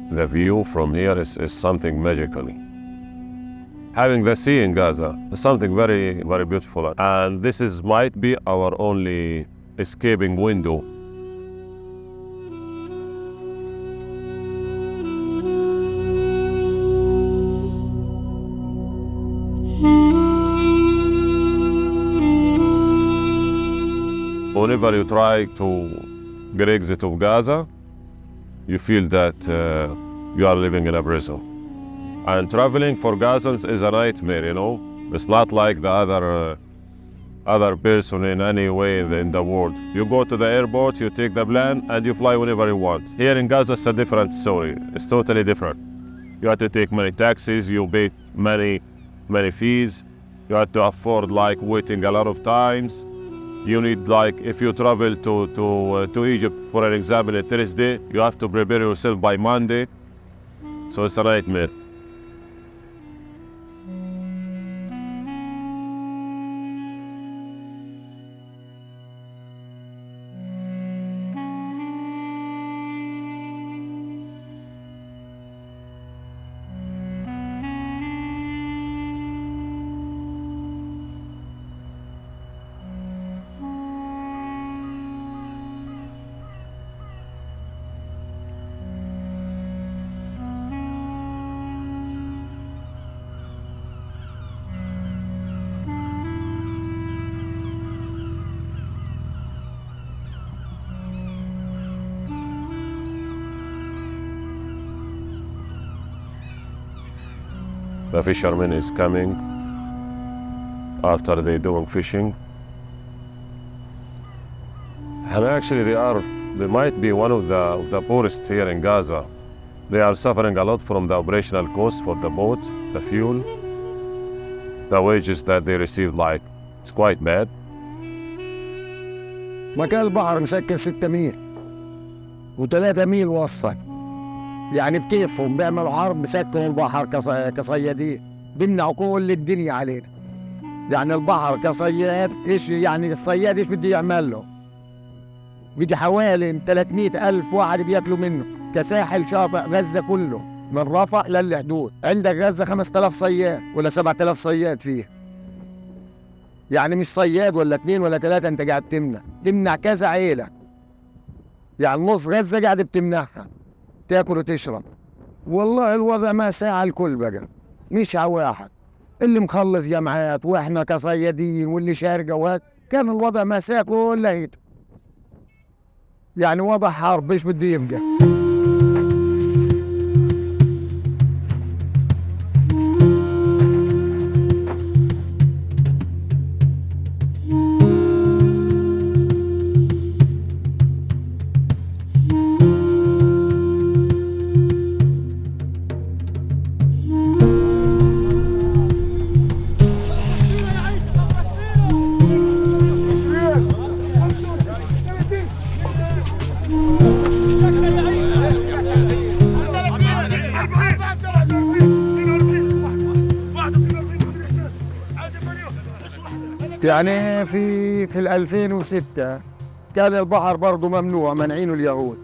The view from here is something magical. Having the sea in Gaza is something very, very beautiful. And this might be our only escaping window. Whenever you try to get exit of Gaza, you feel that you are living in a prison. And traveling for Gazans is a nightmare, you know? It's not like the other person in any way in the world. You go to the airport, you take the plane, and you fly whenever you want. Here in Gaza, it's a different story. It's totally different. You have to take many taxis, you pay many fees. You have to afford waiting a lot of times. You need if you travel to Egypt, for an example, on Thursday, you have to prepare yourself by Monday. So it's a nightmare. The fisherman is coming after they doing fishing. And actually they might be one of the poorest here in Gaza. They are suffering a lot from the operational costs for the boat, the fuel, the wages that they receive, it's quite bad. مكان البحر مسكر 6 ميل و3 ميل وصل. يعني بكيفهم بيعملوا حرب بسكروا البحر كصيادين، بيمنعوا كل الدنيا علينا. يعني البحر كصياد ايش يعني الصياد ايش بده يعمل له؟ بدي حوالي 300,000 واحد بياكلوا منه كساحل شاطئ غزة كله من رفح للحدود. عندك غزة 5000 صياد ولا 7000 صياد فيه. يعني مش صياد ولا 2 ولا 3 انت قاعد تمنع كذا عيلة. يعني نص غزة قاعد بتمنعها تاكل وتشرب. والله الوضع ما ساعة الكل بقى، مش على واحد. اللي مخلص جامعات واحنا كصيادين واللي شارقة وهيك، كان الوضع ما ساعة كلها. يعني وضع حرب ايش بده يبقى. يعني في 2006 كان البحر برضه ممنوع، منعينه اليهود.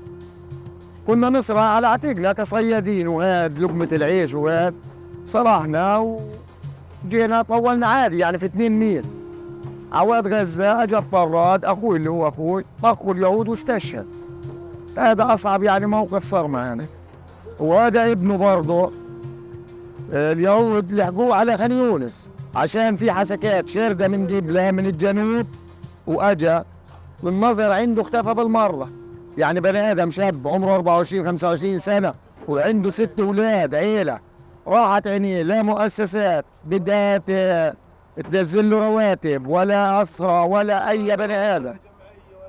كنا نصرع على عتيقنا كصيادين، وهاد لقمة العيش وهاد صرحنا وجينا طولنا عادي يعني في 2 ميل. عواد غزة اجى الطراد اخوي اللي هو اخوي طخوا اليهود واستشهد. هذا اصعب يعني موقف صار معنا. وهذا ابنه برضه اليهود لحقوه على خان يونس عشان في حسكات شاردة من دبلة من الجنوب، واجا والنظر عنده اختفى بالمرة. يعني بني ادم شاب عمره 24 25 سنة وعنده 6 اولاد عيلة، راحت عينيه. لا مؤسسات بدها تنزل له رواتب ولا أسرة ولا أي بني آدم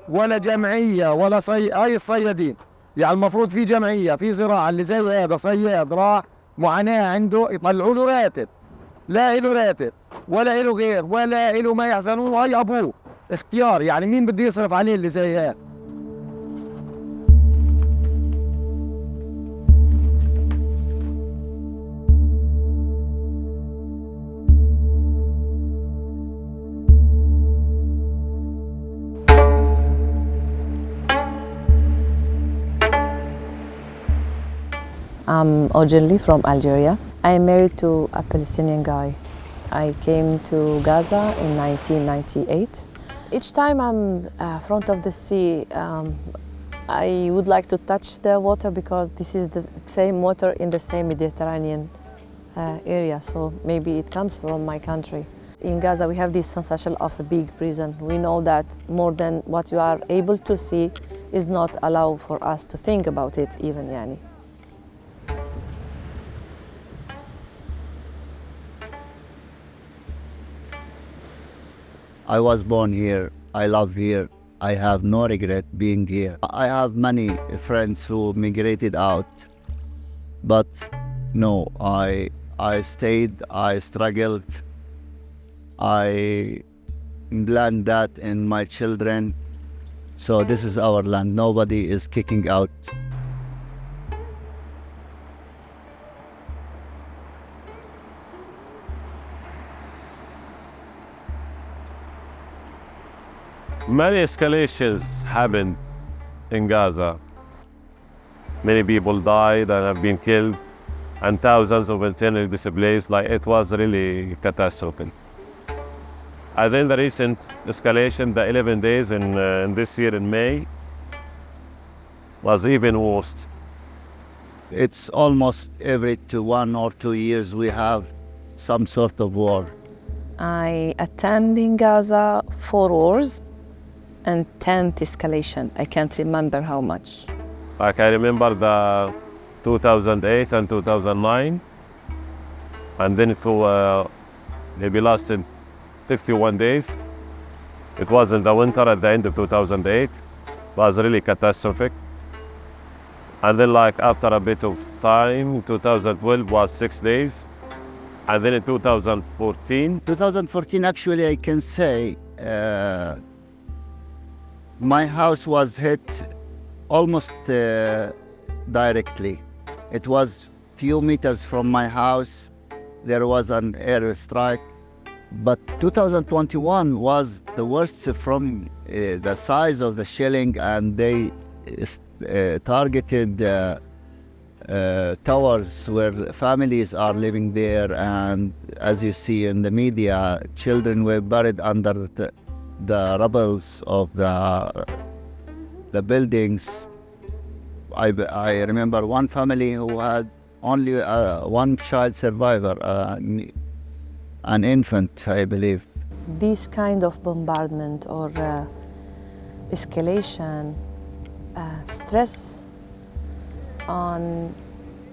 ولا جمعية ولا أي الصيادين. يعني المفروض في جمعية في زراعة اللي زي هذا صياد راح معاناة عنده يطلعوا له راتب. لا له راتب ولا له غير ولا له ما يحزنون، وهي أبوه اختيار. يعني مين بده يصرف عليه اللي زي هذا؟ I'm originally from Algeria. I am married to a Palestinian guy. I came to Gaza in 1998. Each time I'm front of the sea, I would like to touch the water because this is the same water in the same Mediterranean area, so maybe it comes from my country. In Gaza we have this sensation of a big prison. We know that more than what you are able to see is not allowed for us to think about it even يعني. I was born here, I love here, I have no regret being here. I have many friends who migrated out, but no, I stayed, I struggled, I planned that in my children. So this is our land, nobody is kicking out. Many escalations happened in Gaza. Many people died and have been killed, and thousands of internally displaced. Like, it was really catastrophic. And then the recent escalation, the 11 days in this year in May, was even worse. It's almost every 1 or 2 years we have some sort of war. I attend in Gaza 4 wars and 10th escalation. I can't remember how much. Like, I remember the 2008 and 2009, and then for maybe lasted 51 days. It was in the winter at the end of 2008. It was really catastrophic. And then, like, after a bit of time, 2012 was 6 days. And then in 2014. 2014, actually, I can say my house was hit almost directly. It was few meters from my house. There was an air strike. But 2021 was the worst from the size of the shelling, and they targeted towers where families are living there, and as you see in the media, children were buried under the rubbles of the buildings. I remember one family who had only one child survivor, an infant, I believe. This kind of bombardment or escalation stress on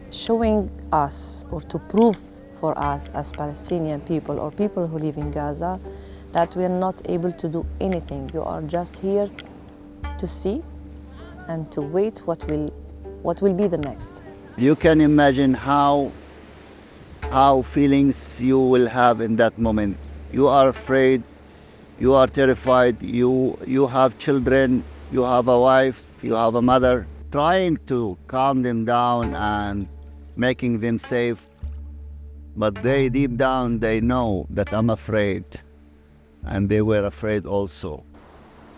showing us or to prove for us as Palestinian people or people who live in Gaza that we are not able to do anything. You are just here to see and to wait what will be the next. You can imagine how feelings you will have in that moment. You are afraid, you are terrified, you have children, you have a wife, you have a mother. Trying to calm them down and making them safe, but they deep down they know that I'm afraid. and they were afraid also.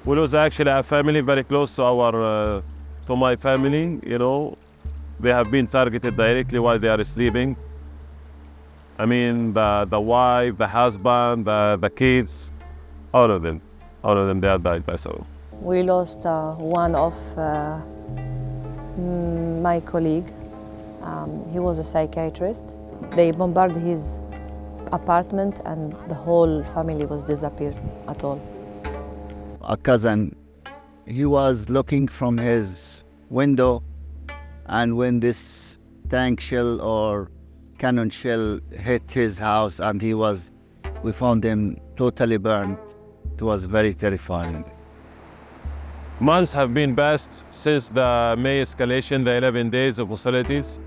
We was actually a family very close to to my family, you know. They have been targeted directly while they are sleeping. I mean, the wife, the husband, the kids, all of them, they have died by so. We lost one of my colleague. He was a psychiatrist. They bombarded his apartment and the whole family was disappeared at all. A cousin, he was looking from his window, and when this tank shell or cannon shell hit his house, and we found him totally burned. It was very terrifying. Months have been passed since the May escalation, the 11 days of hostilities.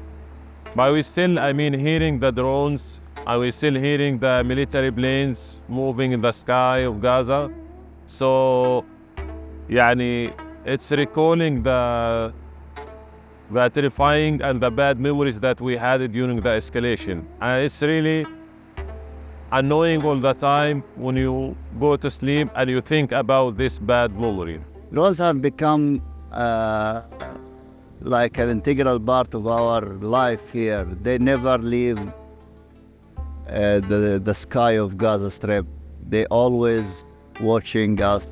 But we still, hearing the drones, and we still hearing the military planes moving in the sky of Gaza. So, it's recalling the terrifying and the bad memories that we had during the escalation. And it's really annoying all the time when you go to sleep and you think about this bad memory. Drones have become like an integral part of our life here. They never leave the sky of Gaza Strip. They always watching us.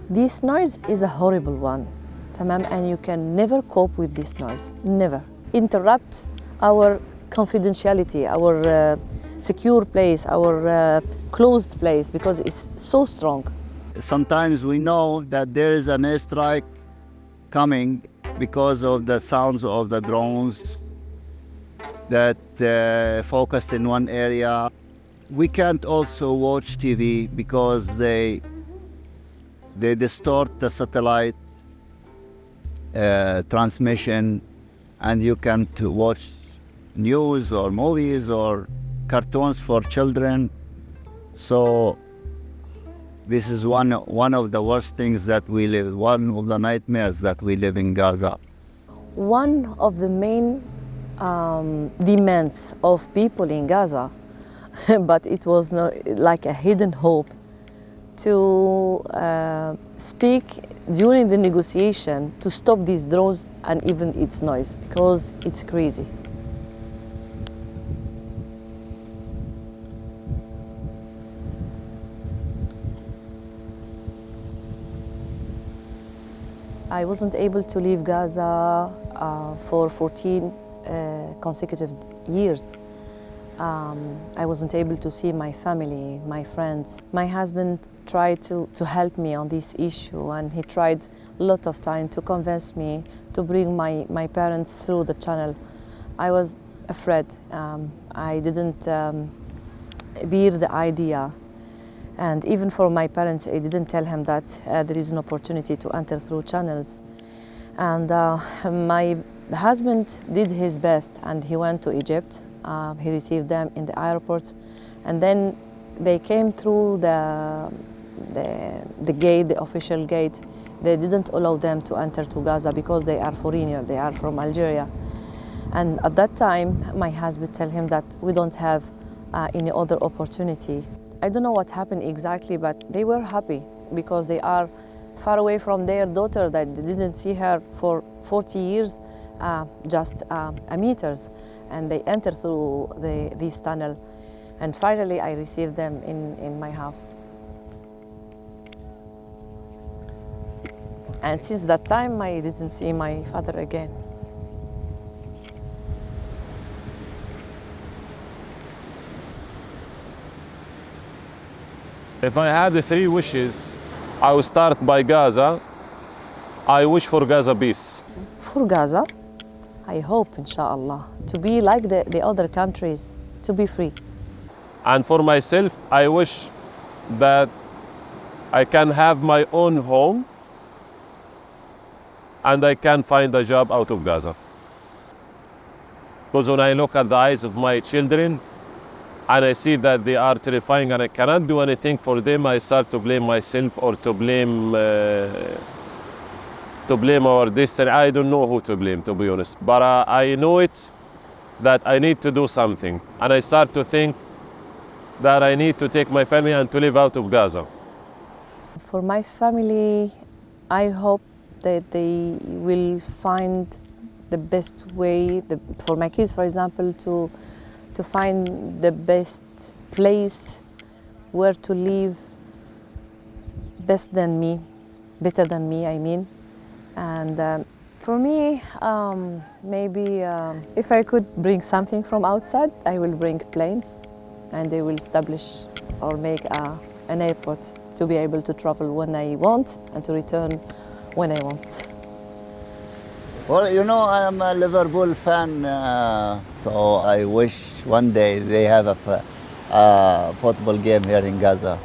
This noise is a horrible one, tamam, and you can never cope with this noise, never. Interrupt our confidentiality, our secure place, our closed place, because it's so strong. Sometimes we know that there is an airstrike coming because of the sounds of the drones that focused in one area. We can't also watch TV because they distort the satellite transmission, and you can't watch news or movies or cartoons for children. So this is one of the worst things that we live, one of the nightmares that we live in Gaza. One of the main demands of people in Gaza, but it was not, like a hidden hope, to speak during the negotiation to stop these drones and even its noise, because it's crazy. I wasn't able to leave Gaza for 14 consecutive years. I wasn't able to see my family, my friends. My husband tried to help me on this issue, and he tried a lot of time to convince me to bring my parents through the channel. I was afraid. I didn't bear the idea. And even for my parents, I didn't tell him that there is an opportunity to enter through channels. And my husband did his best, and he went to Egypt. He received them in the airport, and then they came through the gate, the official gate. They didn't allow them to enter to Gaza because they are foreigners, they are from Algeria. And at that time, my husband told him that we don't have any other opportunity. I don't know what happened exactly, but they were happy because they are far away from their daughter that they didn't see her for 40 years, just meters. And they entered through this tunnel. And finally, I received them in my house. And since that time, I didn't see my father again. If I had the 3 wishes, I would start by Gaza. I wish for Gaza peace. For Gaza, I hope, inshallah, to be like the other countries, to be free. And for myself, I wish that I can have my own home and I can find a job out of Gaza. Because when I look at the eyes of my children and I see that they are terrifying and I cannot do anything for them, I start to blame myself or to blame our destiny. I don't know who to blame, to be honest. But I know it that I need to do something. And I start to think that I need to take my family and to live out of Gaza? For my family, I hope that they will find the best way, for my kids, for example, to find the best place where to live better than me, I mean. And for me, maybe if I could bring something from outside, I will bring planes, and they will establish or make an airport to be able to travel when I want and to return when I want. Well, you know, I am a Liverpool fan, so I wish one day they have a football game here in Gaza.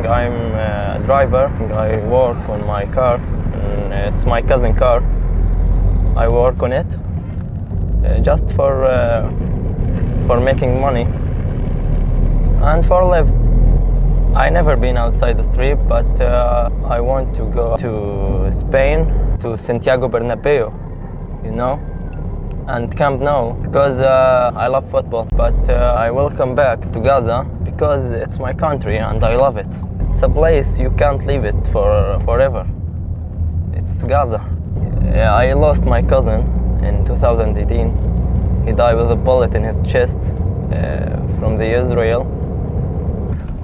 I'm a driver. I work on my car. And it's my cousin's car. I work on it just for making money and for live. I never been outside the street, but I want to go to Spain, to Santiago Bernabeu, you know, and Camp Nou, because I love football. But I will come back to Gaza because it's my country and I love it. It's a place you can't leave it forever. It's Gaza. I lost my cousin in 2018. He died with a bullet in his chest from the Israel.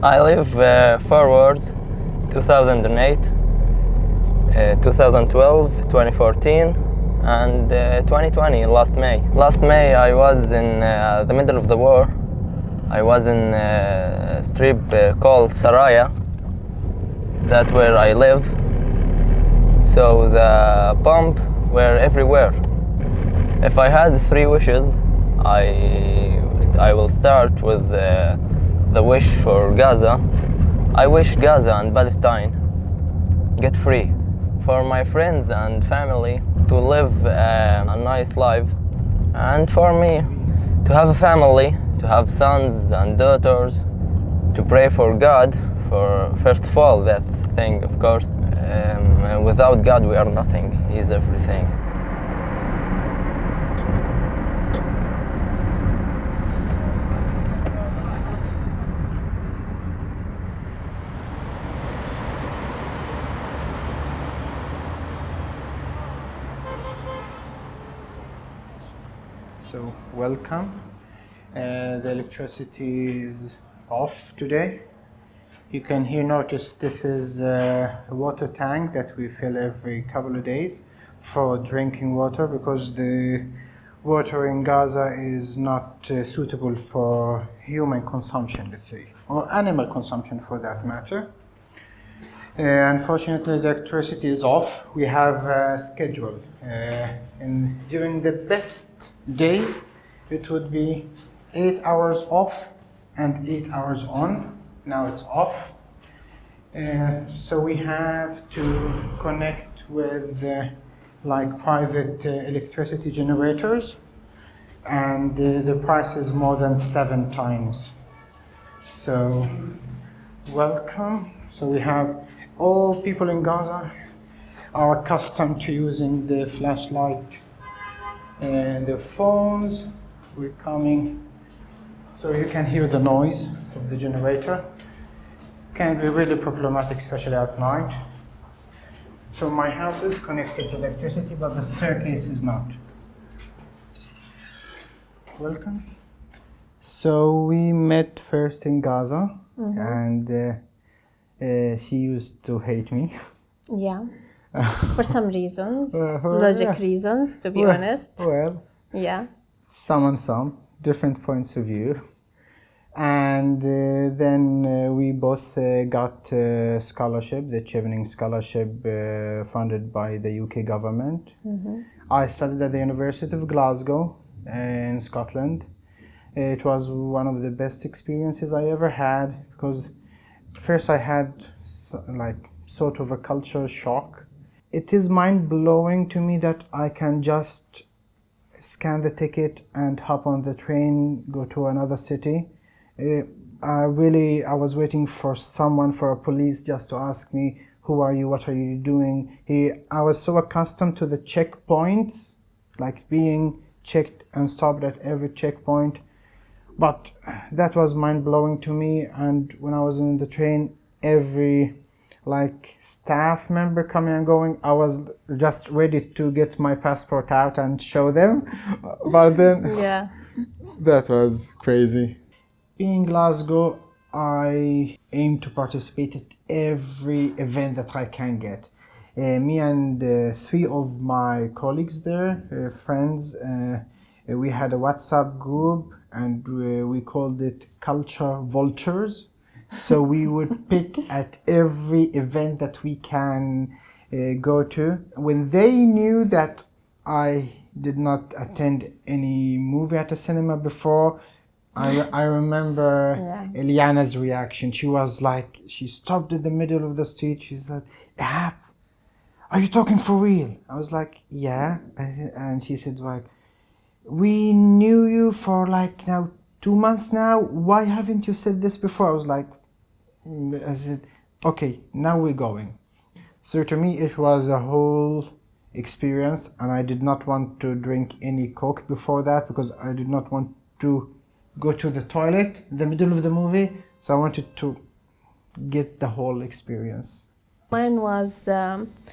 I live forwards 2008, 2012, 2014, and 2020, last May. Last May I was in the middle of the war. I was in a strip called Saraya. That's where I live. So the bombs were everywhere. If I had 3 wishes, I will start with the wish for Gaza. I wish Gaza and Palestine get free. For my friends and family to live a nice life. And for me to have a family, to have sons and daughters, to pray for God. For first of all, that's the thing, of course. Without God, we are nothing. He's everything. So, welcome. The electricity is off today. You can here notice this is a water tank that we fill every couple of days for drinking water, because the water in Gaza is not suitable for human consumption, let's say, or animal consumption for that matter. Unfortunately, the electricity is off. We have a schedule. And during the best days, it would be 8 hours off and 8 hours on. Now it's off. So we have to connect with like private electricity generators, and the price is more than 7 times. So, welcome. So we have all people in Gaza are accustomed to using the flashlight and their phones. We're coming, so you can hear the noise of the generator. Can be really problematic, especially at night. So my house is connected to electricity, but the staircase is not. Welcome. So we met first in Gaza, and she used to hate me. Yeah. For some reasons, logic reasons, to be honest. Well, Yeah. some different points of view. And then we both got scholarship, the Chevening Scholarship, funded by the UK government. I studied at the University of Glasgow in Scotland. It was one of the best experiences I ever had, because first I had sort of a culture shock. It is mind-blowing to me that I can just scan the ticket and hop on the train, go to another city. I was waiting for a police just to ask me, who are you, what are you doing? I was so accustomed to the checkpoints, like being checked and stopped at every checkpoint. But that was mind-blowing to me, and when I was in the train, every staff member coming and going, I was just ready to get my passport out and show them. But then Yeah. that was crazy. In Glasgow, I aim to participate at every event that I can get. Me and 3 of my colleagues there, friends, we had a WhatsApp group, and we called it Culture Vultures. So we would pick at every event that we can go to. When they knew that I did not attend any movie at a cinema before, I remember Eliana's reaction. She was like, she stopped in the middle of the street. She said, "Ahab, are you talking for real?" I was like, "Yeah." And she said, "We knew you for now 2 months now. Why haven't you said this before?" I said, "Okay, now we're going." So to me, it was a whole experience, and I did not want to drink any Coke before that, because I did not want to go to the toilet in the middle of the movie. So I wanted to get the whole experience. Mine was,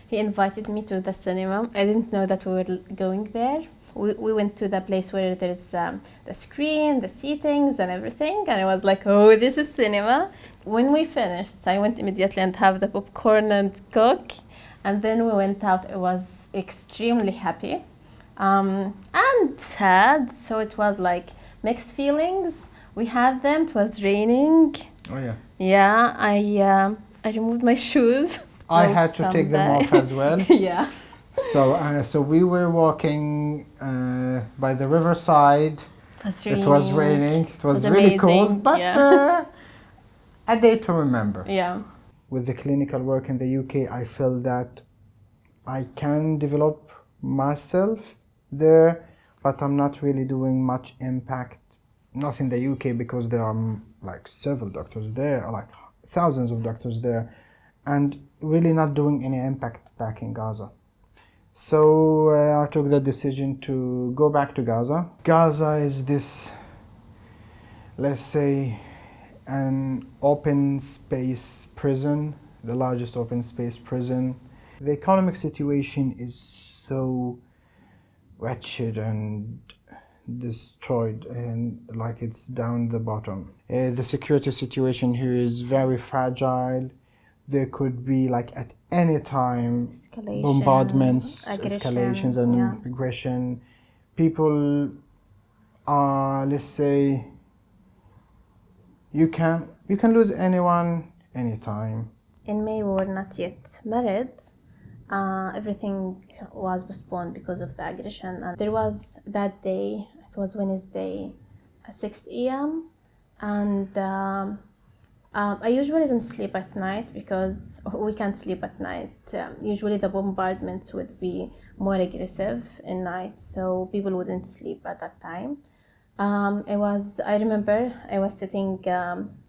he invited me to the cinema. I didn't know that we were going there. We went to the place where there's the screen, the seatings and everything, and I was like, oh, this is cinema. When we finished, I went immediately and have the popcorn and Coke, and then we went out. I was extremely happy and sad, so it was mixed feelings. We had them. It was raining. Oh yeah. Yeah, I removed my shoes. I had to take them off as well. Yeah. So we were walking by the riverside. It was raining. It was really amazing. cold, but a day to remember. Yeah. With the clinical work in the UK, I feel that I can develop myself there, but I'm not really doing much impact. Not in the UK, because there are several doctors there, thousands of doctors there, and really not doing any impact back in Gaza. So I took the decision to go back to Gaza. Gaza is this, let's say, an open space prison, the largest open space prison. The economic situation is so wretched and destroyed, and it's down the bottom. The security situation here is very fragile. There could be at any time bombardments, escalations and aggression. People are, let's say, you can lose anyone anytime. In May, we were not yet married. Everything was postponed because of the aggression. And there was that day, it was Wednesday at 6 a.m. And I usually don't sleep at night because we can't sleep at night. Usually the bombardments would be more aggressive at night, so people wouldn't sleep at that time. I remember I was sitting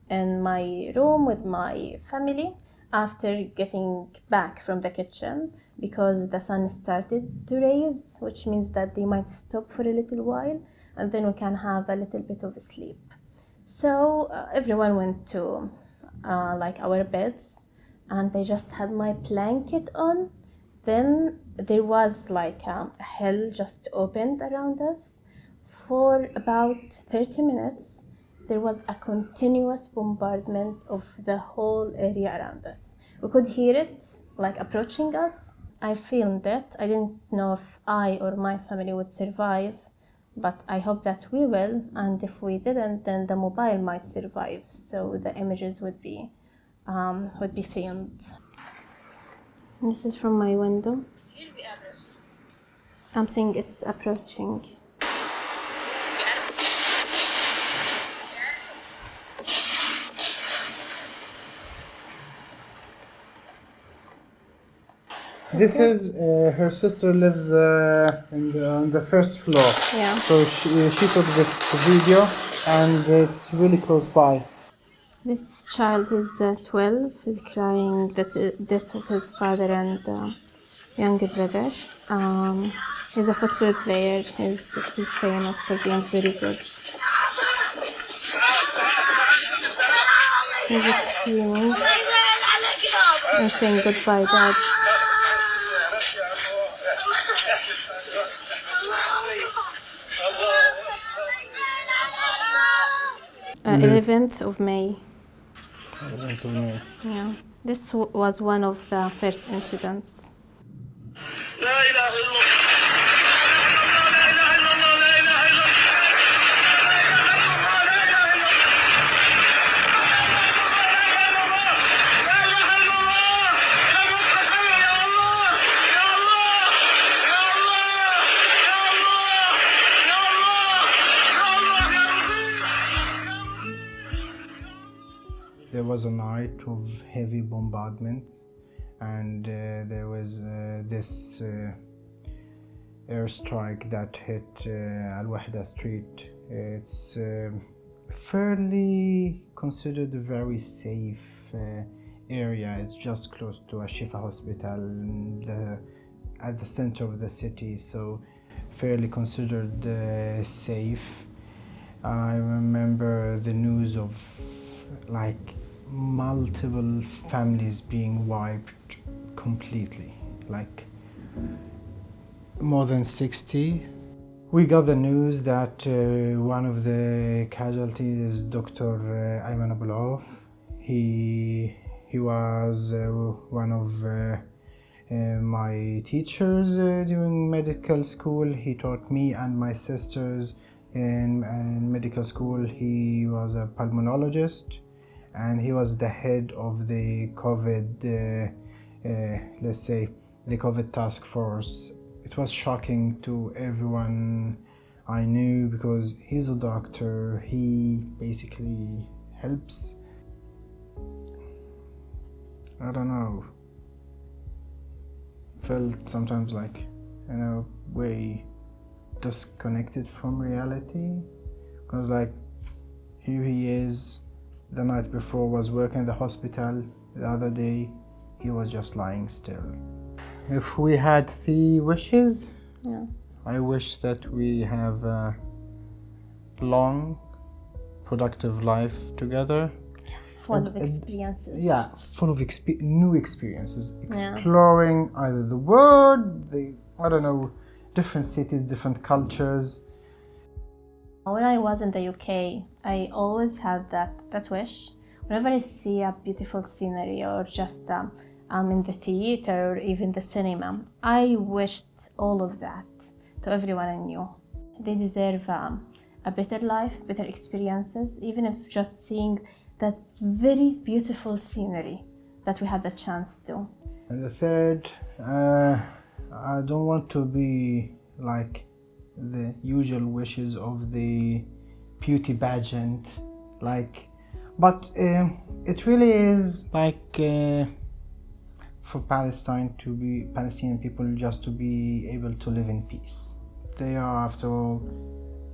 in my room with my family after getting back from the kitchen because the sun started to rise, which means that they might stop for a little while and then we can have a little bit of sleep. So everyone went to like our beds and I just had my blanket on. Then there was like a hell just opened around us. For about 30 minutes, there was a continuous bombardment of the whole area around us. We could hear it like approaching us. I filmed it. I didn't know if I or my family would survive, but I hope that we will, and if we didn't, then the mobile might survive, so the images would be filmed. And this is from my window. I'm seeing it's approaching. This is her sister lives on the first floor. Yeah. So she took this video, and it's really close by. This child who's 12 is crying the death of his father and younger brother. He's a football player. He's famous for being very good. He's just screaming and saying goodbye, Dad. 11th of May. 11th of May. Yeah, this was one of the first incidents. There was a night of heavy bombardment, and there was this airstrike that hit Al-Wahda Street. It's fairly considered a very safe area. It's just close to a Shifa hospital at the center of the city, so fairly considered safe. I remember the news of like multiple families being wiped completely, like more than 60. We got the news that one of the casualties is Dr. Ayman Abu Auf. He was one of my teachers during medical school. He taught me and my sisters in medical school. He was a pulmonologist, and he was the head of the COVID, let's say, the COVID task force. It was shocking to everyone I knew because he's a doctor. He basically helps. I don't know. Felt sometimes like, way disconnected from reality, because like here he is, the night before was working in the hospital, the other day he was just lying still. If we had 3 wishes, Yeah. I wish that we have a long, productive life together. Full of experiences. Yeah, full of new experiences, exploring either the world, different cities, different cultures. When I was in the UK, I always had that wish. Whenever I see a beautiful scenery or just in the theater or even the cinema, I wished all of that to everyone I knew. They deserve a better life, better experiences, even if just seeing that very beautiful scenery that we had the chance to. And the third, I don't want to be like the usual wishes of the beauty pageant, But it really is like for Palestinian people just to be able to live in peace. They are, after all,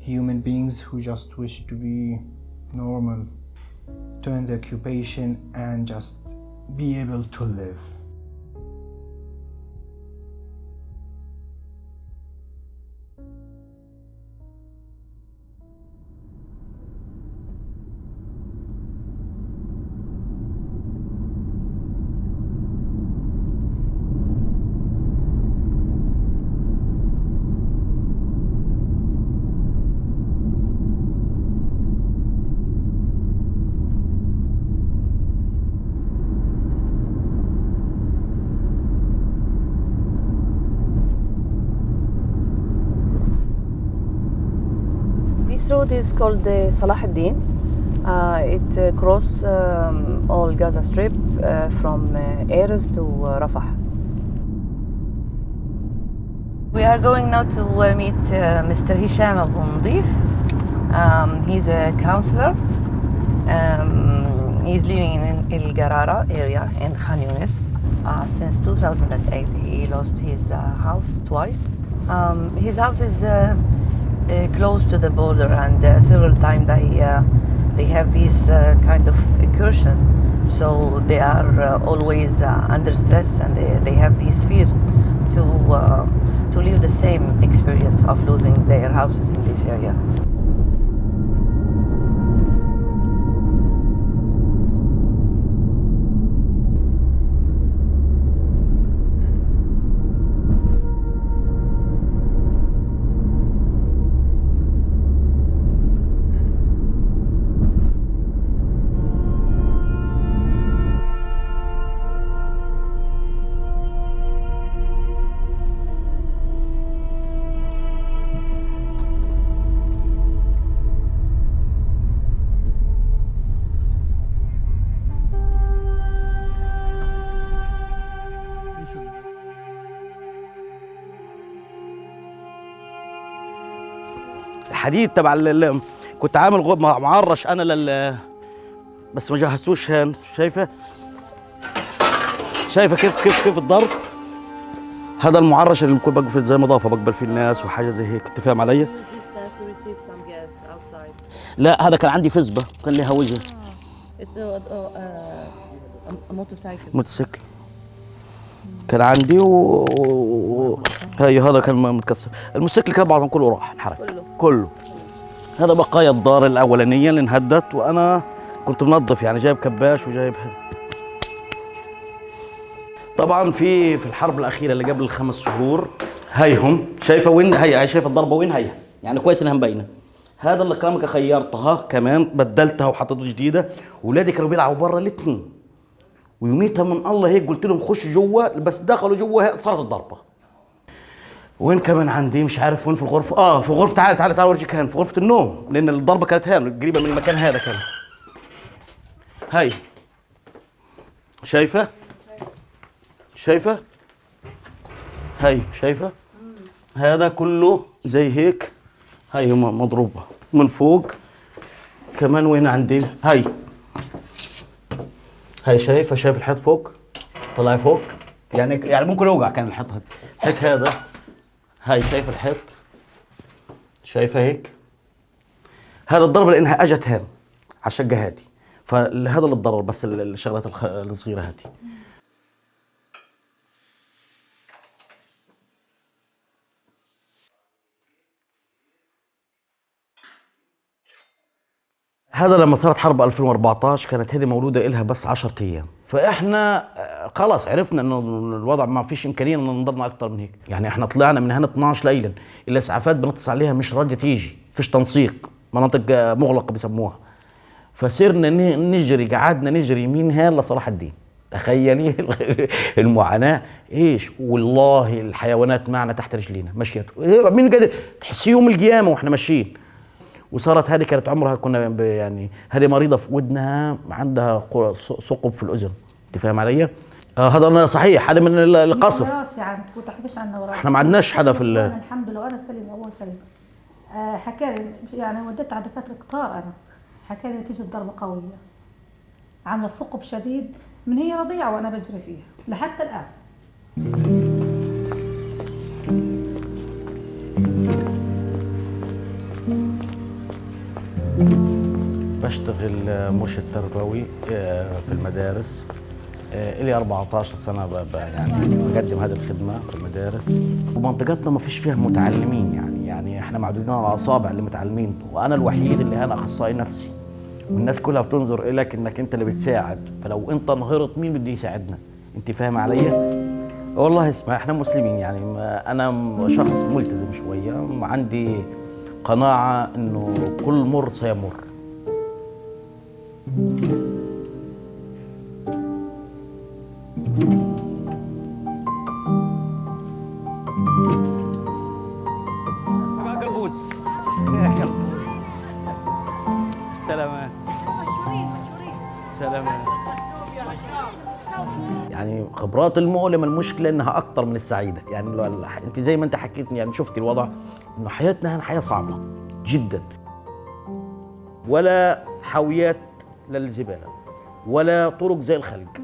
human beings who just wish to be normal, to end the occupation and just be able to live. This road is called the Salah ad-Din. It crosses all Gaza Strip from Erez to Rafah. We are going now to meet Mr. Hisham Abu Nadif. He's a counselor. He's living in El Garara area in Khan Yunis. Since 2008, he lost his house twice. His house is close to the border, and several times they have this kind of incursion, so they are always under stress, and they have this fear to live the same experience of losing their houses in this area. الحديد تبع كنت عامل معرش انا بس ما جهزتوش هان. شايفه كيف الضرب. هذا المعرش اللي كنت بقفل زي نظافه بقبل فيه الناس وحاجه زي هيك. انت فاهم علي؟ لا هذا كان عندي فزبه كان لها وجه. موتوسيكل كان عندي هذا كان متكسر. الموتوسيكل كان بعضهم كله راح انحرق كله. هذا بقايا الدار الاولانيه اللي انهدت، وانا كنت منظف يعني جايب كباش وجايب. طبعا في الحرب الاخيره اللي قبل 5 شهور هيهم شايفه وين هي شايفه الضربه وين هي يعني كويس انها مبينه. هذا اللي كلامك خيرتها كمان بدلتها وحطيته جديده. ولادي كانوا بيلعبوا برا الاثنين، ويوميتها من الله هيك قلت لهم خشوا جوا، بس دخلوا جوا صارت الضربه. وين كمان عندي مش عارف وين في الغرفه. في غرفه تعال اورجيك هان في غرفه النوم، لان الضربه كانت هان قريبه من المكان هذا كان. هاي شايفه هاي شايفه هذا كله زي هيك. هاي مضروبه من فوق كمان. وين عندي هاي شايف الحيط فوق طلع فوق يعني ممكن يوقع كان الحيط هذا. هاي شايف الحيط شايفه هيك. هذا الضربه لانها اجت هان على الشقه هذه، فهذا اللي اتضرر بس الشغلات الصغيره هذه. هذا لما صارت حرب 2014 كانت هذه مولوده إلها بس 10 ايام، فاحنا خلاص عرفنا انه الوضع ما فيش امكانيه ان نضلنا اكثر من هيك. يعني احنا طلعنا من هنا 12 ليلا، الاسعافات بنتصل عليها مش راضيه تيجي، فيش تنسيق، مناطق مغلقه بسموها. فصرنا نجري، قعدنا نجري يمين هان لصلاح الدين. تخيلي المعاناه ايش. والله الحيوانات معنا تحت رجلينا مشيت، مين قادر تحسي يوم القيامه واحنا ماشيين. وصارت هذه كانت عمرها كنا يعني هذه مريضه في ودنها، عندها ثقب في الاذن. انت فاهم علي؟ هذا صحيح، هذا من القصف. راسي عندك وتحبش عنا وراسي. احنا ما عندناش حدا في الحمد لله وانا سليم وهو سليم. حكى لي يعني وديت على دكاتره كتار، انا حكى لي نتيجه ضربه قويه عامله ثقب شديد من هي رضيعه وانا بجري فيها لحتى الان. بشتغل مرشد تربوي في المدارس. إلي 14 سنة يعني بقدم هذه الخدمة في المدارس، ومنطقتنا ما فيش فيها متعلمين، يعني احنا معدودين على الأصابع اللي متعلمين، وأنا الوحيد اللي أنا أخصائي نفسي، والناس كلها بتنظر إليك إنك أنت اللي بتساعد، فلو أنت انهرت مين بده يساعدنا؟ أنت فاهم علي؟ والله اسمع، احنا مسلمين، يعني أنا شخص ملتزم شوية، عندي قناعة إنه كل مر سيمر. سلامات سلامات. يعني خبرات المؤلمة المشكلة انها اكثر من السعيدة، يعني انت زي ما انت حكيتني، يعني شفتي الوضع انه حياتنا هنا حياة صعبة جدا، ولا حاويات للزبالة، ولا طرق زي الخلق،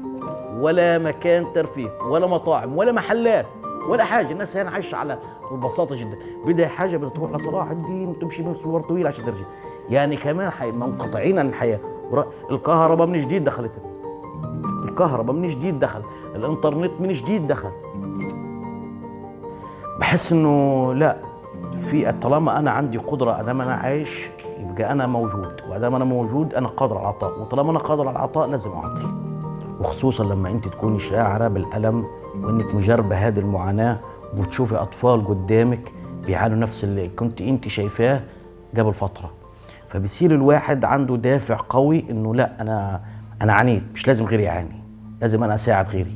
ولا مكان ترفيه، ولا مطاعم، ولا محلات، ولا حاجة. الناس هنا عايشة على ببساطة جدا، بدها حاجة بدها تروح لصلاح الدين وتمشي مشوار طويل عشان ترجع، يعني كمان منقطعين عن الحياة. الكهرباء من جديد دخلت، الكهرباء من جديد دخل، الانترنت من جديد دخل. بحس انه لا، في طالما انا عندي قدرة، ادام انا عايش يبقى انا موجود، وادام انا موجود انا قادر على العطاء، وطالما انا قادر على العطاء لازم اعطي. وخصوصا لما انت تكوني شاعرة بالألم وانك مجربة هذه المعاناة، وتشوفي اطفال قدامك بيعانوا نفس اللي كنت انت شايفاه قبل فترة، فبيصير الواحد عنده دافع قوي انه لا، انا عانيت، مش لازم غيري يعاني، لازم انا اساعد غيري.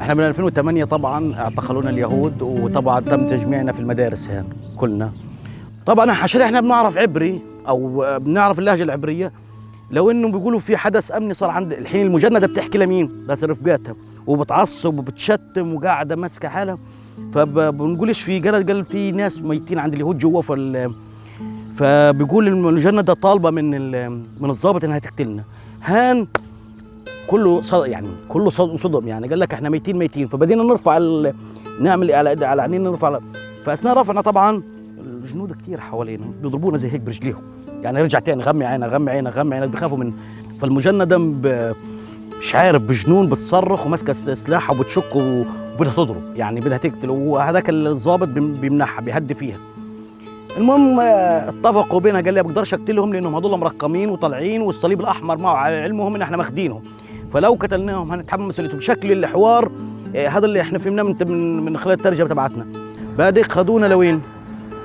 احنا من 2008 طبعا اعتقلونا اليهود، وطبعا تم تجميعنا في المدارس هنا كلنا. طبعا عشان احنا بنعرف عبري او بنعرف اللهجة العبرية، لو انه بيقولوا في حدث امني صار عند الحين، المجندة بتحكي لمين؟ لرفقاتها، وبتعصب وبتشتم وقاعدة ماسكة حالها، فبنقول ايش في؟ قال في ناس ميتين عند اليهود جوا، فبيقول المجندة طالبة من الضابط انها تقتلنا. هان كله يعني كله صدم، يعني قال لك احنا ميتين، فبدينا نرفع نعمل على عينينا نرفع. فاثناء رفعنا طبعا الجنود كثير حوالينا بيضربونا زي هيك برجليهم، يعني رجع تاني غمي عينك بيخافوا من. فالمجندة مش عارف بجنون بتصرخ وماسكه سلاحها وبتشك وبدها تضرب، يعني بدها تقتل، وهذاك الضابط بيمنعها بيهدي فيها. المهم اتفقوا بينا، قال لي ما بقدرش اقتلهم لانهم هذول مرقمين وطالعين، والصليب الاحمر معه على علمهم ان احنا ماخذينهم، فلو قتلناهم هنتحمل مسؤوليتهم. بشكل الحوار هذا اللي احنا فهمناه من خلال الترجمه تبعتنا. بعدين خذونا لوين؟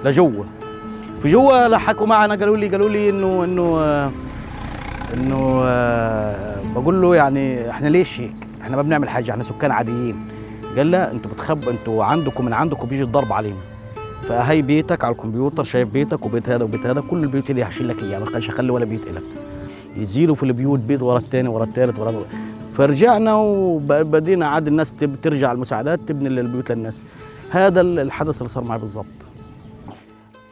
لجوا. في جوا حكوا معنا، قالوا لي انه بقول له يعني احنا ليش هيك؟ احنا ما بنعمل حاجه، احنا سكان عاديين. قال لا، انتوا عندكم من عندكم بيجي الضرب علينا، فهي بيتك على الكمبيوتر، شايف بيتك وبيت هذا وبيت هذا، كل البيوت اللي هشيل لك اياه، ما كانش اخلي ولا بيت لك. يزيلوا في البيوت بيت ورا الثاني ورا الثالث ورا. فرجعنا وبدينا عاد الناس ترجع المساعدات تبني البيوت للناس. هذا الحدث اللي صار معي بالضبط.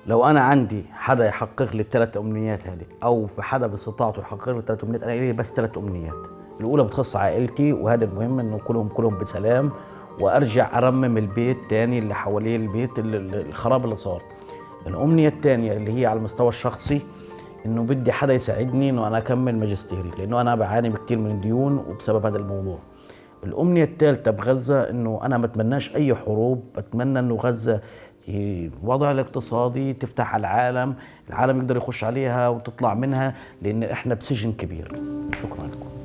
لو انا عندي حدا يحقق لي الثلاث امنيات هذه، او في حدا باستطاعته يحقق لي الثلاث امنيات، انا لي بس 3 امنيات. الاولى بتخص عائلتي، وهذا المهم انه كلهم بسلام، وارجع ارمم البيت تاني اللي حواليه البيت الخراب اللي صار. الامنيه الثانيه اللي هي على المستوى الشخصي، انه بدي حدا يساعدني انه انا اكمل ماجستيري، لانه انا بعاني كثير من الديون وبسبب هذا الموضوع. الامنيه الثالثه بغزه، انه انا ما بتمناش اي حروب، بتمنى انه غزه الوضع الاقتصادي تفتح على العالم يقدر يخش عليها وتطلع منها، لان احنا بسجن كبير. شكرا لكم.